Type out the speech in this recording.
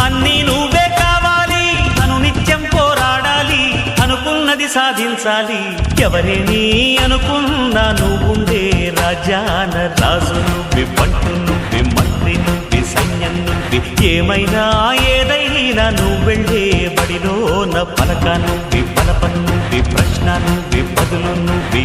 అన్నీ నువ్వే కావాలి, అను నిత్యం పోరాడాలి, అనుకున్నది సాధించాలి. ఎవరేని అనుకున్నా నువ్వుండే రాజ్యాన రాజు నువ్వి, పంటు నువ్వి, మంత్రి నువ్వి, సైన్యం నువ్వి, ఏమైనా ఏదైనా నువ్వెళ్ళే బడిలో నా పలక నువ్వి, పలప నువ్వి, ప్రశ్న నువ్వి, బదులు నువ్వి.